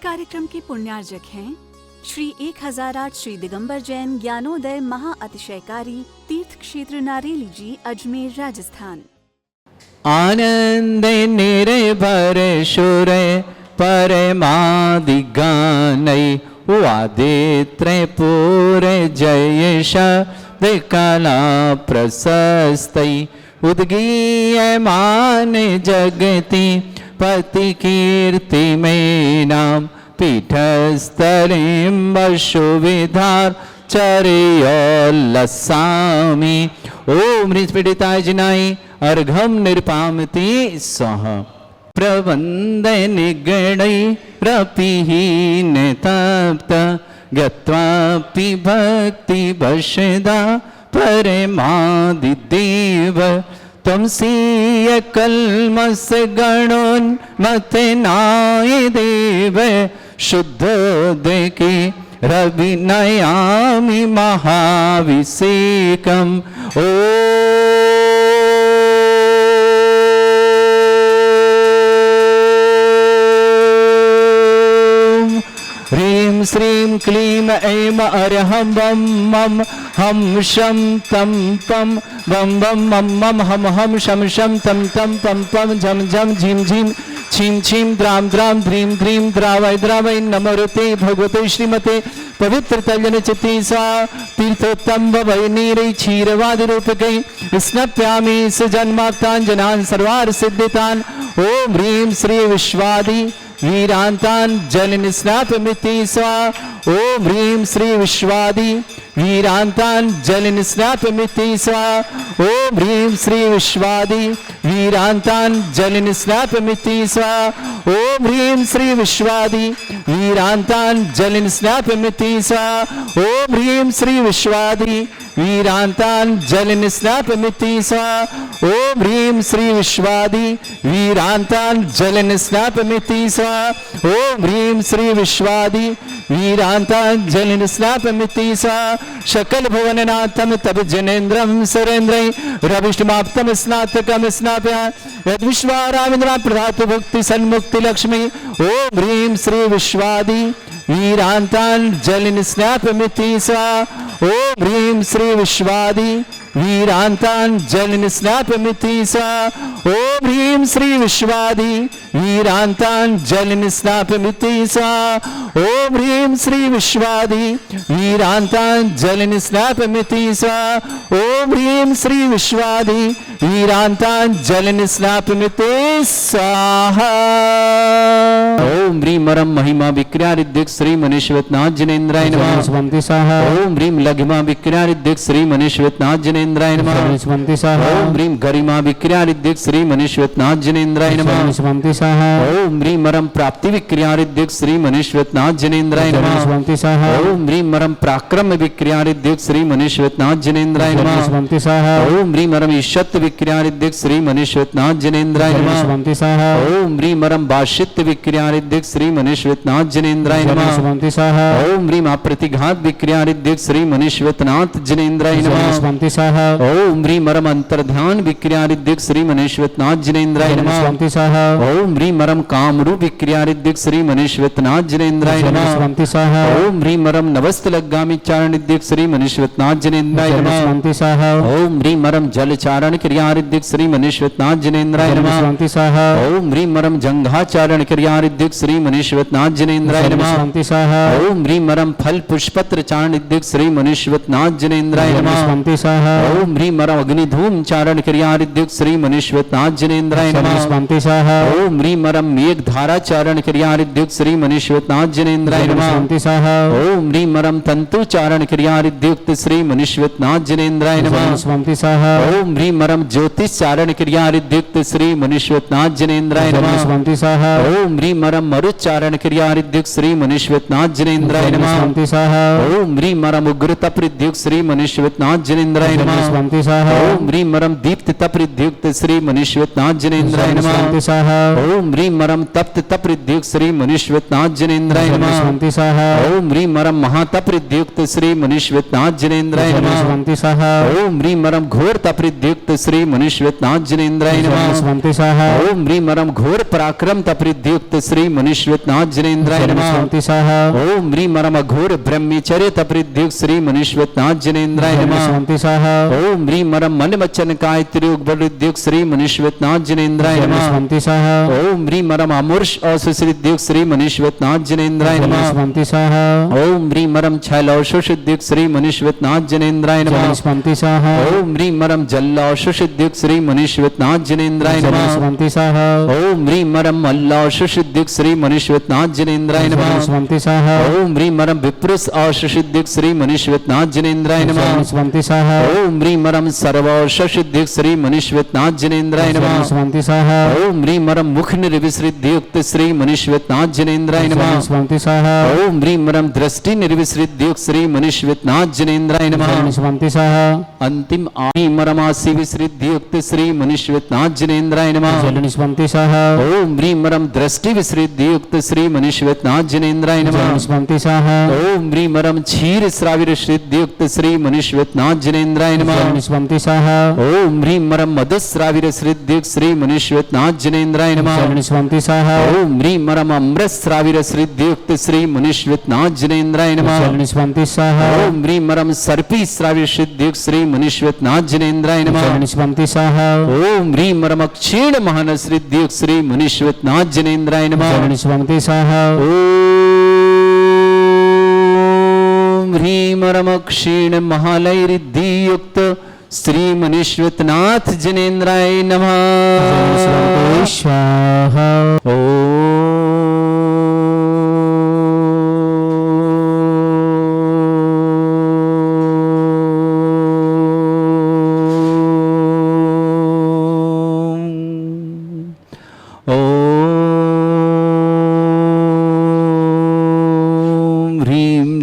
कार्यक्रम के पुण्यार्जक हैं श्री 1008 श्री दिगंबर जैन ज्ञानोदय महाअतिशयकारी तीर्थ क्षेत्र नारेली जी, अजमेर, राजस्थान। आनंद निर्भर शुर परमादिगानै वादित्रे पूरे जयश विकला प्रशस्तै उद्गीयमान जगति पति कीर्ति में नाम पीठस्थलिं वशुविधार चर्योल्लसामि। ओम निष्पीडिताय जिनाय अर्घम निरपामति सह प्रबंध निगणै रपिहीन तप्त गत्वापि भक्ति वशदा परमादिदेव त्वमसीय कल्मस गणोन्मथनाय देव शुद्धोदके रविनयामि महाभिषेकम्। ओ ह्रीं श्रीं क्लीं ऐं अरहं वं मं हम शं तं पं वं वं मं मं हम हम शं शं तं तं पं पं झं झं झीं झीं छीं छीं द्रां द्रां ध्रीं ध्रीं द्रावय द्रावय नमोते भगवते श्रीमते पवित्र तल्यन चित्ती सा तीर्थोत्तम वै नीरै क्षीरवादि रूपकै स्नप्यामि सुजन्माप्तान् जनान् सर्वार्थ सिद्धितान्। ओम ह्रीं श्री विश्वादि वीरांतान् जलनिस्नापमिति स्वा। ओम ह्रीं श्री विश्वादि वीरांतान् जलनिस्नापमिति स्वा। ओम ह्रीं श्री विश्वादि वीरांतान् जलनिस्नापमिति स्वा। ओम ह्रीं श्री विश्वादि वीरांतान् जलनिस्नापमिति स्वा। ओम ह्रीं श्री विश्वादि वीरांतान् जलनिस्नापमिति स्वा। ओम ह्रीं श्री विश्वादि वीरांतान् जलनिस्नापमिति स्वा। ओम ह्रीं श्री विश्वादि वीरांतान् जलनिस्नापमिति स्वा। सकल भुवननाथं तब जनेन्द्रं सुरेन्द्रै रविष्टमाप्तं स्नातकं स्नाप्य यद्विश्वारामिन्द्रा प्रदातु भुक्ति सन्मुक्ति लक्ष्मी। ओम ह्रीं श्री विश्वादि वीरांतान् जलनिस्नापमिति स्वा। ओम ह्रीं श्री विश्वादि वीरांतान् जलनिस्नापमिति स्वा। ओम ह्रीं श्री विश्वादि वीरांतान् जलनिस्नापमिति स्वा। ओम ह्रीं श्री विश्वादि वीरांतान् जलनिस्नापमिति स्वा। ओम ह्रीं श्री विश्वादि वीरांतान् जलनिस्नापमिति स्वाहा। ओम ह्रीं मरम महिमा विक्रियारिद्धिक श्री मनीश्वरनाथ जिनेन्द्राय नमः। ओम ह्रीं लघिमा विक्रियारिद्धिक श्री मनीश्वरनाथ जिनेन्द्राय नमः। ओम ह्रीं गरिमा विक्रियारिद्धिक श्री मनीश्वरनाथ जिनेन्द्राय नमः। ओम ह्रीं मरम प्राप्ति विक्रियारिद्धिक श्री मनीश्वरनाथ जिनेन्द्राय नमः। ओम ह्रीं मरम पराक्रम विक्रियारिद्धिक श्री मनीश्वरनाथ जिनेन्द्राय नमः। ओम ह्रीं मरम ईशत विक्रियारिद्धिक श्री मनीश्वरनाथ जिनेन्द्राय नमः। ओम ह्रीं मरम भाषित विक्रियारिद्धिक श्री मनीश्वरनाथ जिनेन्द्राय नमः। ओम ह्रीं अप्रतिघात विक्रियारिद्धिक श्री मनीश्वरनाथ जिनेन्द्राय नमः। ओम ह्रीं मरम अंतर्ध्यान विक्रियारिद्धिक श्री मनीश्वरनाथ जिनेन्द्राय नमः। ओम ह्रीं मरम कामरूप विक्रियारिद्धिक श्री मनीश्वरनाथ जिनेन्द्राय नमः। ओम ह्रीं मरम नवस्तलगामी चारणिद्धिक श्री मनीश्वरनाथ जिनेन्द्राय नमः। ओम ह्रीं मरम जल चारण क्रियारिद्धिक श्री मनीश्वरनाथ जिनेन्द्राय नमः। ओम ह्रीं मरम जंघाचारण क्रियारिद्धिक श्री मनीश्वरनाथ जिनेन्द्राय नमः। ओम ह्रीं मरम फल पुष्पत्र चारणिद्धिक श्री मनीश्वरनाथ जिनेन्द्राय नमः। ओम ह्रीं मरम अग्निधूम चारण क्रियारिद्धिक श्री मनीश्वरनाथ जिनेन्द्राय नमः। ओम ह्रीं मरम मेघ धारा चारण क्रियारिद्धिक श्री मनीश्वरनाथ जिनेन्द्राय नमः। ओम ह्रीं मरम तंतु चारण क्रियारिद्धियुक्त श्री मनीश्वरनाथ जिनेन्द्राय नमः। ओम ह्रीं मरम ज्योतिष चारण क्रियारिद्धियुक्त श्री मनीश्वरनाथ जिनेन्द्राय नमः। ओम ह्रीं मरम मरुच्चारण क्रियारिद्धियुक्त श्री मनीश्वरनाथ जिनेन्द्राय नमः। ओम ह्रीं मरम उग्र तपरिद्युक्त श्री मनीश्वरनाथ जिनेन्द्राय नमः। ओम ह्रीं मरम दीप्त तपरिद्युक्त श्री मनीश्वरनाथ जिनेन्द्राय नमः। ओम ह्रीं मरम तप्त तपृद्युक्त श्री मुनीश्वतनाथ जनेन्द्राय नमः। शिवंति स्वाहा ओम ह्रीं मरम महातपृद्युक्त श्री मुनीश्वतनाथ जनेन्द्राय नमः। शिवंति स्वाहा ओम ह्रीं मरम घोर तपृद्युक्त श्री मुनीश्वतनाथ जनेन्द्राय नमः। शिवंति स्वाहा ओम ह्रीं मरम घोर पराक्रम तपृद्युक्त श्री मुनीश्वतनाथ जनेन्द्राय नमः। शिवंति स्वाहा ओम ह्रीं मरम घोर ब्रह्मचर्य तपृद्युक्त श्री मुनीश्वतनाथ जनेन्द्राय नमः। शिवंति स्वाहा ओम ह्रीं मरम मन वचन काय त्रियुग बलुद्युक्त श्री मुनीश्वतनाथ जनेन्द्राय नमः। शिवंति स्वाहा ओम ह्रीं मरम अमूर्ष असुश्रिद्युक्त श्री मुनीश्वतनाथ जनेन्द्राय नमः। शिवंति स्वाहा ओम ह्रीं मरम छैलौषुषुद्युक्त श्री मुनीश्वतनाथ जनेन्द्राय नमः। शिवंति स्वाहा ओम ह्रीं मरम जल्लौषुषुद्युक्त श्री मुनीश्वतनाथ जनेन्द्राय नमः। शिवंति स्वाहा ओम ह्रीं मरम मल्लौषुषुद्युक्त श्री मुनीश्वतनाथ जनेन्द्राय नमः। शिवंति स्वाहा ओम ह्रीं मरम विप्रुष औषुषुद्युक्त श्री मुनीश्वतनाथ जनेन्द्राय नमः। शिवंति स्वाहा ओम ह्रीं मरम सर्वौषुषुद्युक्त श्री मुनीश्वतनाथ जनेन्द्राय नमः। शिवंति स्वाहा ओम ह्रीं मरम मुख निर्विसृद्युक्त श्री मुनीश्वतनाथ जनेन्द्राय नमः। शिवंति स्वाहा ओम ह्रीं मरम दृष्टि निर्विसृद्युक्त श्री मुनीश्वतनाथ जनेन्द्राय नमः। शिवंति स्वाहा अंतिम आनी मरमासी विसृद्युक्त श्री मुनीश्वतनाथ जनेन्द्राय नमः। शिवंति स्वाहा ओम ह्रीं मरम दृष्टि विसृद्युक्त श्री मुनीश्वतनाथ जनेन्द्राय नमः। शिवंति स्वाहा ओम ह्रीं मरम क्षीर श्राविर श्रीद्युक्त श्री मुनीश्वतनाथ जनेन्द्राय नमः। शिवंति स्वाहा ओम ह्रीं मरम मधुश्राविर श्रीद्युक्त श्री मुनीश्वतनाथ जनेन्द्राय नमः। शिवंति स्वाहा ओम ह्रीं मरम अमृत श्राविर श्रीद्युक्त श्री मुनीश्वतनाथ जनेन्द्राय नमः। शिवंति स्वाहा ओम ह्रीं मरम सर्पी श्राविर श्रीद्युक्त श्री मुनीश्वतनाथ जनेन्द्राय नमः। शिवंति स्वाहा ओम ह्रीं मरम क्षीण महान श्रीद्युक्त श्री मुनीश्वतनाथ जनेन्द्राय नमः। शिवंति स्वाहा ओम ह्रीं मरम क्षीण महालयरिद्धियुक्त श्री मुनीश्वतनाथ जनेन्द्राय नमः। स्वाहा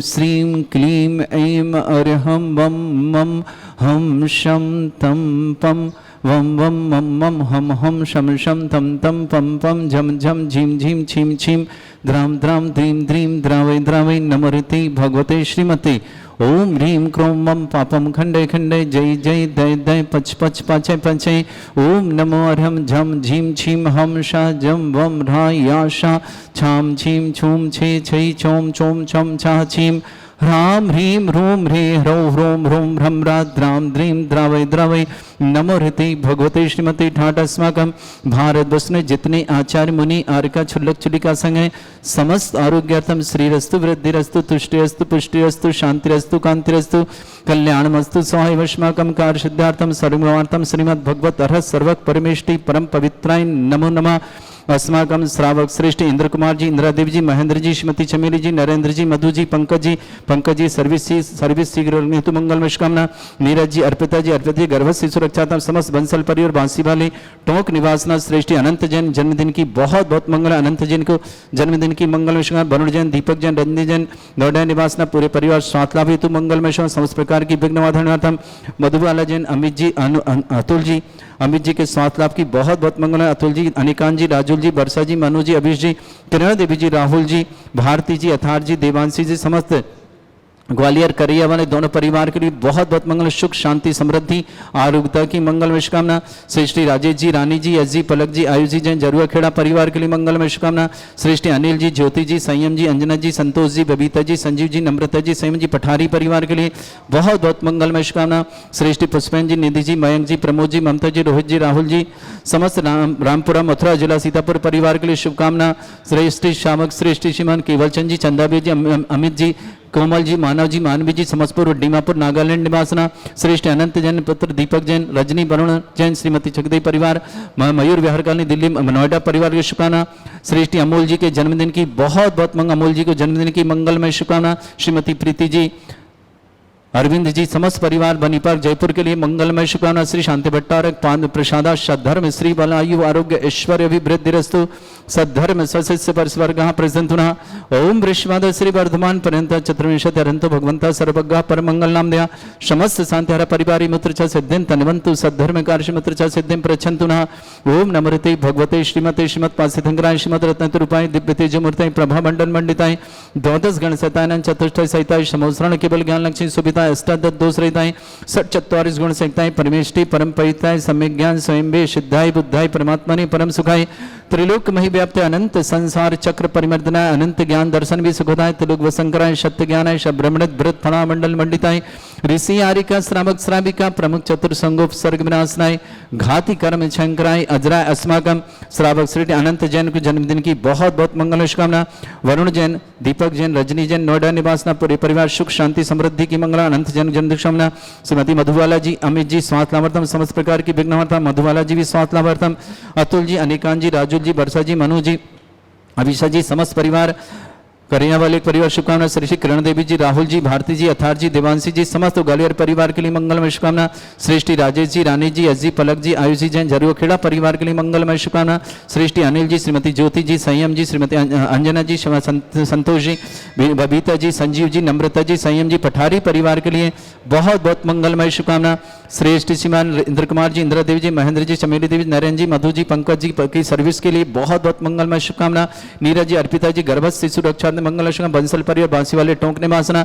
श्रीं क्लीं ऐं अर्हं वं मं हम शं तं पं वं वं मं मं हम हम शं शं तं तं पं पं झं झं झीं झीं छीं छीं द्रां द्रां द्रीं द्रीं द्रावै द्रावै नमोरिति भगवते श्रीमते। ओम ह्रीं क्रों मं पापं खंडे खंडे जय जय दय दय पच पच पाचय पचय। ओम नमो अर्हं झं झीं छीं हम शा जं वं ह्रा या शा छां छीं छूं छे छै छौं छौं छं छा छीं ह्रां ह्रीं ह्रूं ह्रे ह्रौं ह्रौं ह्रूं ह्रं ह्रा द्रां द्रीं द्रावै द्रावै नमो हृति भगवते श्रीमती ठाट। अस्माकं भारतवर्ष में जितने आचार्य मुनि आर्का छुल्लक चुलिका संघ है समस्त आरोग्यार्थम श्रीरस्तु वृद्धिरस्तु तुष्टिरस्तु पुष्टिरस्तु शांतिरस्तु कांतिरस्तु कल्याणमस्तु स्वाहावस्माकं कार्य सिद्धार्थम सर्वमार्थम श्रीमद् भगवत अर्हत सर्वक परमेष्टि परम पवित्राय नमो नमः। अस्माकं श्रावक श्रेष्ठ इंद्र कुमार जी, इंदिरा देवी जी, महेंद्र जी, श्रीमती चमेली जी, नरेंद्र जी, मधु जी, पंकज जी सर्विस शीघ्र हेतु मंगल शुभकामना। नीरज जी, अर्पिता जी गर्भवती सुरक्षा समस्त बंसल परिवार बांसी वाले टोंक निवासनाथ श्रेष्ठ अनंत जैन जन्मदिन की बहुत बहुत मंगल। अनंत जैन को जन्मदिन की मंगल शुभकामना। वरुण जैन, दीपक जैन, रंजनी जैन, नोएडा निवासना पूरे परिवार स्वास्थ्य लाभ हेतु मंगल में समस्त प्रकार की विघ्न वाधनार्थम। मधुबाला जैन, अमित जी, अतुल जी, अमित जी के स्वास्थ्य लाभ की बहुत बहुत मंगल है। अतुल जी, अनिकांत जी, राजुल जी, वर्षा जी, मनु जी, अभिष जी, किरण देवी जी, राहुल जी, भारती जी, अथार जी, देवांशी जी, समस्त ग्वालियर करिया वाले दोनों परिवार के लिए बहुत बहुत मंगल, सुख शांति समृद्धि आरोग्यता की मंगल में शुभकामना। श्रेष्ठी राजेश जी, रानी जी, एस जी, पलक जी, आयुष जी जैन जरुआ खेड़ा परिवार के लिए मंगल में शुभकामना। श्रेष्ठी अनिल जी, ज्योति जी, संयम जी, अंजना जी, संतोष जी, बबीता जी, संजीव जी, नम्रता जी, संयम जी पठारी परिवार के लिए बहुत बहुत मंगल में शुभकामना। श्रेष्ठी पुष्पेन जी, निधि जी, मयंक जी, प्रमोद जी, ममता जी, रोहित जी, राहुल जी, समस्त रामपुरा मथुरा जिला सीतापुर परिवार के लिए शुभकामना। श्रेष्ठी शामक, श्रेष्ठी श्रीमान केवल चंद जी, चंदाबी जी, अमित जी, कोमल जी, मानव जी, मानवी जी, समस्तपुर डीमापुर नागालैंड निवासना। श्रेष्ठ अनंत जैन, पुत्र दीपक जैन, रजनी वरुण जैन, श्रीमती चकदेव परिवार, मयूर विहार कॉलोनी दिल्ली नोएडा परिवार की शुभकामना। श्रेष्ठ अमोल जी के जन्मदिन की बहुत बहुत मंगल, अमोल जी को जन्मदिन की मंगलमय शुभकामना। श्रीमती प्रीति जी, अरविंद जी समस्त परिवार बनी पार्क जयपुर के लिए मंगलमय शुभकामना। श्री शांति भट्टारक पान प्रसादा सद्धर्म श्री बल आयु आरोग्य ऐश्वर्य अभिवृद्धिरस्तु सद्धर्म स्वशिष्य परस्वर्ग प्रसंतुना ओम वृष्वाद श्री वर्धमान पर्यंत चतुर्विंशत अरंतो भगवंता सर्वज्ञ पर मंगल नाम दया समस्त शांतिहर परिवारी मुत्र च सिद्धिं तन्वन्तु सद्धर्म कार्य मुत्र च सिद्धिं प्रच्छन्तुना ओम नमृते भगवते श्रीमते श्रीमत् पासितंगराय श्रीमद रत्नतरूपाय दिव्य तेजमूर्तये प्रभा मंडल मंडिताय द्वादश गण सतानन चतुष्टय सहिताय समोसरण केवल ज्ञान लक्ष्मी सुविधा अष्टादश दोष रहिताय सठ 44 गुण सहिताय परमेष्टि परम पवित्राय सम्यक ज्ञान स्वयं सिद्धाय बुद्धाय परमात्मने परम सुखाय त्रिलोक मही व्याप्त अनंत संसार चक्र परिमर्दनाय अनंत ज्ञान दर्शन भी सुखदाय त्रिलोक वसंकराय सत्य ज्ञानाय ब्रह्मणित भृत फणा मंडल मंडिताय ऋषि आरिका श्रावक श्राविका प्रमुख चतुर्संगोप सर्ग विनाशनाय घाती कर्म शंकराय अजराय अस्माकम श्रावक श्री अनंत जैन को जन्मदिन की बहुत बहुत मंगल शुभकामना। वरुण जैन, दीपक जैन, रजनी जैन, नोएडा निवासना पूरे परिवार सुख शांति समृद्धि की मंगला अनंत जैन जन्मदिन शुभकामना। श्रीमती मधुबाला जी, अमित जी स्वास्थ्य लाभार्थम समस्त प्रकार की विघ्नहर्ता मधुबाला जी भी स्वास्थ्य लाभार्थम अतुल जी, अनिकांत जी, राजू जी, वर्षा जी, मनु जी, अभिषा जी समस्त परिवार करिया वाले परिवार शुभकामना। श्री किरण देवी जी, राहुल जी, भारती जी, अथार जी, देवांशी जी समस्त ग्वालियर परिवार के लिए मंगलमय शुभकामना। श्रेष्ठी राजेश जी, रानी जी, अजी, पलक जी, आयुषी जैन झरुखेड़ा परिवार के लिए मंगलमय शुभकामना। श्रेष्ठी अनिल जी, श्रीमती ज्योति जी, संयम जी, श्रीमती अंजना जी, संतोष जी, बबीता जी, संजीव जी, नम्रता जी, संयम जी पठारी परिवार के लिए बहुत बहुत मंगलमय शुभकामना। श्रेष्ठ श्रीमान इंद्र कुमार जी, इंदिरा देवी जी, महेंद्र जी, चमेली देवी, नरेंद्र जी, मधु जी, पंकज जी की सर्विस के लिए बहुत बहुत मंगलमय शुभकामना। नीरज जी, अर्पिता जी गर्भस्थ शिशु रक्षा मंगल बंसल परिवार बांसी वाले टोंकने वासना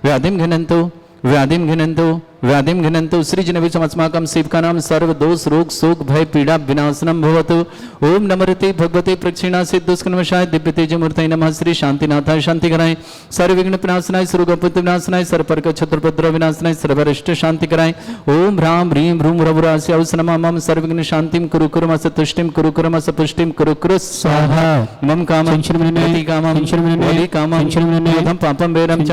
व्याधिम घिनंतो व्याधिम घिनंतो व्याधिम घिनंतो सृजनवि समस्माकं शिवकानां सर्व दोष रोग शोक भय पीड़ा विनाशनम भवतु। ओम नमृते भगवते प्रक्षिणा सिद्धुष्कर्मशाय दिव्य तेजमूर्तये नमः। श्री शांतिनाथाय शांतिकराय सर्व विघ्न विनाशनाय सर्वगुप्त विनाशनाय सर्वपर्क छत्रपद्र विनाशनाय सर्वरिष्ट शांति कराय। ओम ह्रां ह्रीं ह्रूं रघुरास्य औसनमा मम सर्वविघ्न शांतिं कुरु कुर्मस तुष्टिं कुरु कुर्मस पुष्टिं कुरु कुरु स्वाहा। मम कामं प्रति कामं वली कामं क्रोधं पापं वैरं च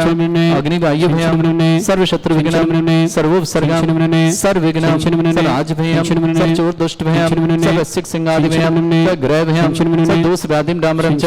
अग्निवायुभयं सर्वशत्रु विघ्नं सर्वोपसर्गं सर्वविघ्नं सर्वराजभयं सर्वचोर दुष्टभयं सर्वसिक सिंहादिभयं सर्वग्रहभयं सर्वदोष व्याधिं डामरं च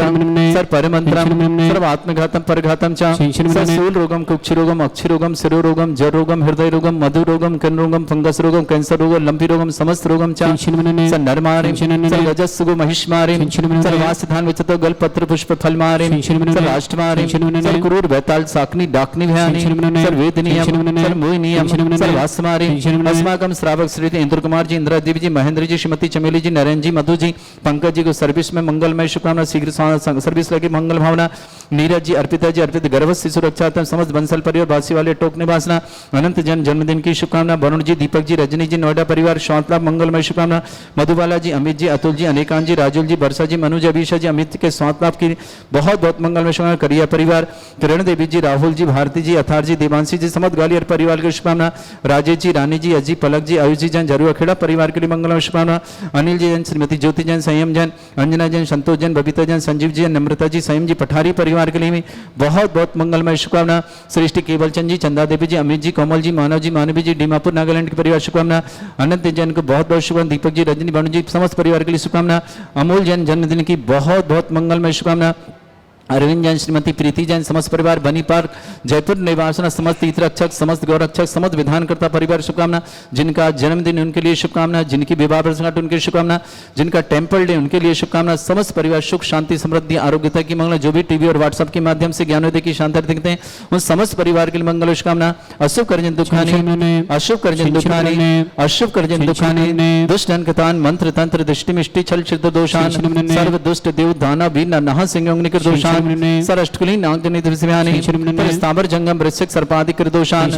सर्वपरमन्त्रं सर्वात्मघातं परघातं च सर्वशूल रोगं कुक्षिरोगं अक्षिरोगं शिरोरोगं जररोगं हृदयरोगं मधुरोगं कण्रोगं फंगस रोगं कैंसर रोगं लंपी रोगं समस्त रोगं च सर्वनरमारिं सर्वरजस्सुगो महिष्मारिं सर्वासिधान विचतो गलपत्र पुष्प फलमारिं सर्वाष्टमारिं सर्वक्रूर वैताल साकनी डाकनी भयानि सर्ववेदनीयं सर्वमोहिनीयं सर्वास्मारिं अस्माकं श्रावक श्री इंद्र कुमार जी, इंदिरा देवी जी, महेंद्र जी, श्रीमती चमेली जी, नरेंद्र जी, मधु जी, पंकज जी को सर्विस में मंगलमय शुभकामना। शीघ्र सर्विस लगे मंगल भावना। नीरज जी, अर्पिता जी, अर्पित गर्भस्थ शिशु रक्षार्थम समस्त बंसल परिवार बासी वाले टोक निवासना अनंत जन जन्मदिन की शुभकामना। वरुण जी, दीपक जी, रजनी जी, नोएडा परिवार स्वास्थ्य लाभ मंगलमय शुभकामना। मधुबाला जी, अमित जी, अतुल जी, अनिकांत जी, राजुल जी, वर्षा जी, मनु जी, अभिषा जी, अमित के स्वास्थ्य लाभ की बहुत बहुत मंगलमय शुभकामना। करिया परिवार किरण देवी जी, राहुल जी, भारती जी, अथार जी, देवांशी जी समस्त ग्वालियर परिवार की शुभकामना। राजेश जी, रानी जी, अजी, पलक जी, आयुष जी जैन झरुखेड़ा परिवार के लिए मंगलमय शुभकामना। अनिल जी जैन, श्रीमती ज्योति जैन, संयम जैन, अंजना जैन, संतोष जैन, बबीता जैन, संजीव जी, नम्रता जी, संयम जी पठारी परिवार के लिए भी बहुत बहुत मंगलमय शुभकामना। श्रेष्ठी केवलचंद जी, चंदा देवी जी, अमित जी, कोमल जी, मानव जी, मानवी जी, डीमापुर नागालैंड के परिवार शुभकामना। अनंत जैन को बहुत बहुत शुभकामना। दीपक जी, रजनी, भानु जी समस्त परिवार के लिए शुभकामना। अमोल जैन जन्मदिन की बहुत बहुत मंगलमय शुभकामना। अरविंद जैन, श्रीमती प्रीति जैन समस्त परिवार बनी पार्क जयपुर निवासना समस्त तीर्थरक्षक समस्त गौरक्षक समस्त विधानकर्ता परिवार शुभकामना। जिनका जन्मदिन उनके लिए शुभकामना, जिनकी विवाह वर्षगांठ उनके शुभकामना, जिनका टेम्पल डे उनके लिए शुभकामना। समस्त परिवार सुख शांति समृद्धि आरोग्यता की मंगल। जो भी टीवी और व्हाट्सएप के माध्यम से ज्ञानोदय की शानदार दिखते हैं उन समस्त परिवार के लिए मंगल शुभकामना। अशुभ करजन दुखानी अशुभ करजन दुखानी अशुभ करजन दुखानी दुष्ट जनकतान मंत्र तंत्र दृष्टि मिष्टि छल छिद्र दोषान सर्व दुष्ट देव दाना वीर नह सिंह अग्निकर दोषान सरष्टकुली नागजनि दिव्यानि स्थावर जंगम वृश्चिक सर्पादि कृदोषान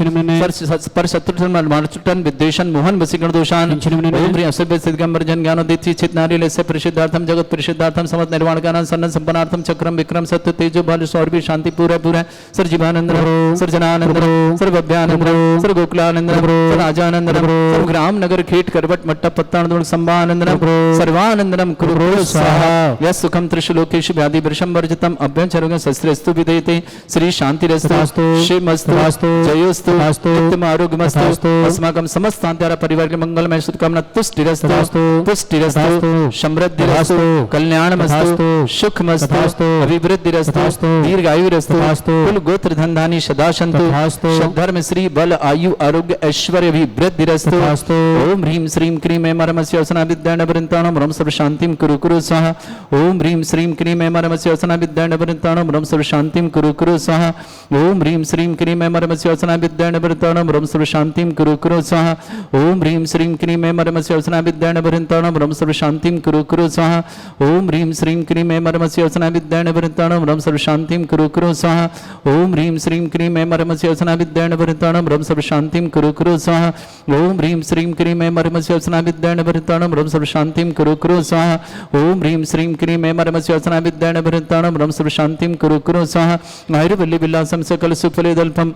पर शत्रु मार्चुटन विद्वेषण मोहन वसीकरण दोषान ओम ह्रीं असभ्य सिद्धगंबर जन ज्ञानोदित चित नारी लेस्य परिशुद्धार्थम जगत परिशुद्धार्थम समस्त निर्वाण कारणं सन्न संपन्नार्थम चक्रम विक्रम सत्य तेजो बल सौरभि शांति पूरा पूरा सर जीवानंद सर जनानंद सर भव्यानंद सर गोकुलानंद सर राजानंद सर ग्राम नगर खेट करवट मट्टा पत्तान संभानंदनम सर्वानंदनम कुरु स्वाहा यस सुखम त्रिशु लोकेषु व्याधि वृषम वर्जितम अभ्यंचरोगं शस्त्रस्तु विधेयते श्री शांतिरस्तु तथास्तु, शिवमस्तु तथास्तु, जयोस्तु तथास्तु, उत्तम आरोग्यमस्तु तथास्तु, अस्माकं समस्त आंतरा परिवार के मंगलमय शुभकामना तुष्टिरस्तु तथास्तु, पुष्टिरस्तु तथास्तु, समृद्धिरस्तु तथास्तु, कल्याणमस्तु तथास्तु, सुखमस्तु तथास्तु, अभिवृद्धिरस्तु तथास्तु, दीर्घायुरस्तु तथास्तु, कुल गोत्र धनधानी सदा सन्तु तथास्तु, सद्धर्म श्री बल आयु आरोग्य ऐश्वर्य अभिवृद्धिरस्तु तथास्तु, ओम ह्रीं श्रीं क्रीं ऐं मरमस्य वसना विद्याणवृन्ताणं रं सर्व शान्तिं कुरु कुरु स्वाहा ओम ह्रीं श्रीं क्रीं ऐं मरमस्य वसना विद्याणवृन्ताणं रं सर्व शान्तिं कुरु कुरु स्वाहा ओम ह्रीं श्रीं क्रीं ऐं मरमस्य वसना विद्याणवृन्ताणं रं सर्व शान्तिं कुरु कुरु स्वाहा ओम ह्रीं श्रीं क्रीं ऐं मरमस्य वसना विद्याणवृन्ताणं रं सर्व शान्तिं कुरु कुरु स्वाहा ओम ह्रीं श्रीं क्रीं ऐं मरमस्य वसना विद्याणवृन्ताणं रं सर्व शान्तिं कुरु कुरु स्वाहा ओम ह्रीं श्रीं क्रीं ऐं मरमस्य वसना विद्याणवृन्ताणं रं सर्व शान्तिं कुरु कुरु स्वाहा ओम ह्रीं श्रीं क्रीं ऐं मरमस्य वसना विद्याणवृन्ताणं रं सर्व शान्तिं कुरु कुरु स्वाहा ओम ह्रीं श्रीं क्रीं ऐं मरमस्य वसना विद्याणवृन्ताणं रं सर्व शान्तिं कुरु कुरु स्वाहा आयुर्वल्ली विलासं सकल सुफलेदल्पं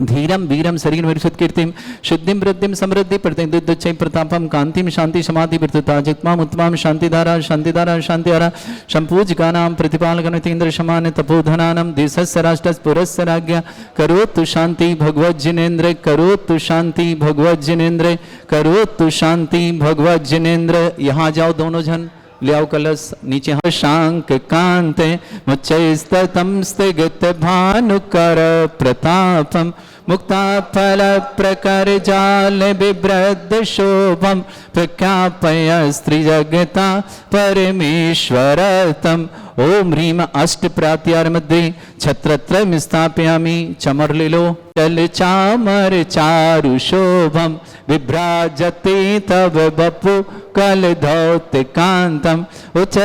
धीरं वीरं शरीर कीर्तिं शुद्धिं वृद्धिं समृद्धि प्रतिदुच्चै प्रतापं कांतिं शांति समाधि वृद्धता जित्माम उत्तमां शांतिधारा शांतिधारा शांतिधारा संपूजकानां प्रतिपालकनतीन्द्र समान तपोधनानां देशस्य राष्ट्रस्य पुरस्य राज्ञा करोतु शांति भगवज्जिनेन्द्र करोतु शांति भगवज्जिनेन्द्र करोतु शांति भगवज्जिनेन्द्र। यहाँ जाओ दोनों जन ले आओ कलश नीचे शांक कांते मुच्चैस्ततं स्थिगत भानुकर प्रतापम मुक्ता फल प्रकर जाल बिभ्रद शोभम प्रख्यापय स्त्री जगता परमेश्वरतम ओम ह्रीम अष्ट प्रात्यार मध्ये छत्रत्रयं स्थापयामि चमर ले लो चल चामर चारु शोभम विभ्राजते तव बपु कल धौत कांतम उच्च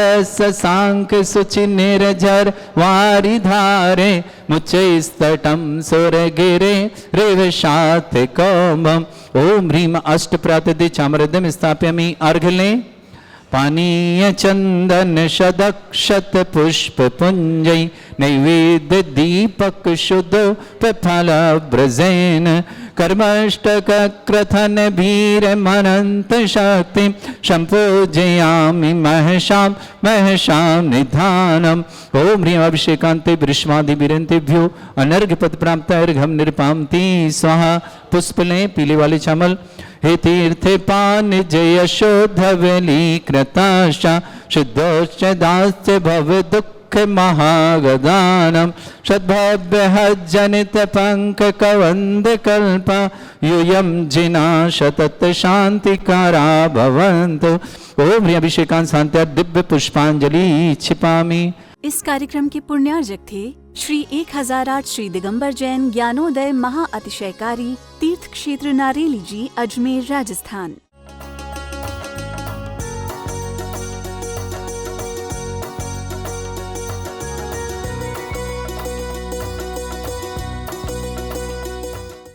सांक सुचि निर्जर वारि धारे मुच्चैस्तटं सुर गिरे रेवशात कौमम ओम ह्रीम अष्ट प्रातदे चामरदम स्थापयामि अर्घ लें पानीय चंदन शतक्षत पुष्प पुंजय नैवेद्य दीपक शुद्धोप फल ब्रजेन कर्मष्टक क्रथन भीर मनंत शक्ति संपूजयामि महशां महशां निधानम ओम ह्रीं अभिषेकांते वृष्मादि विरंतेभ्यो अनर्घ पद प्राप्त अर्घम निर्पामति स्वाहा पुष्प लें पीले वाले चावल हे तीर्थ पान जय शोधवली कृताशा शुद्धोश्च दास्य भव दुख महागदानम सद्भव्य जनित पंक कवंद कल्प यूयम जिना शतत शांतिकारा भवन्तु ओम ह्रीं अभिषेकांत शांत्या दिव्य पुष्पांजलि क्षिपामि। इस कार्यक्रम के पुण्यार्जक थे श्री 1008 श्री दिगंबर जैन ज्ञानोदय महाअतिशयकारी तीर्थ क्षेत्र नारेली जी, अजमेर, राजस्थान।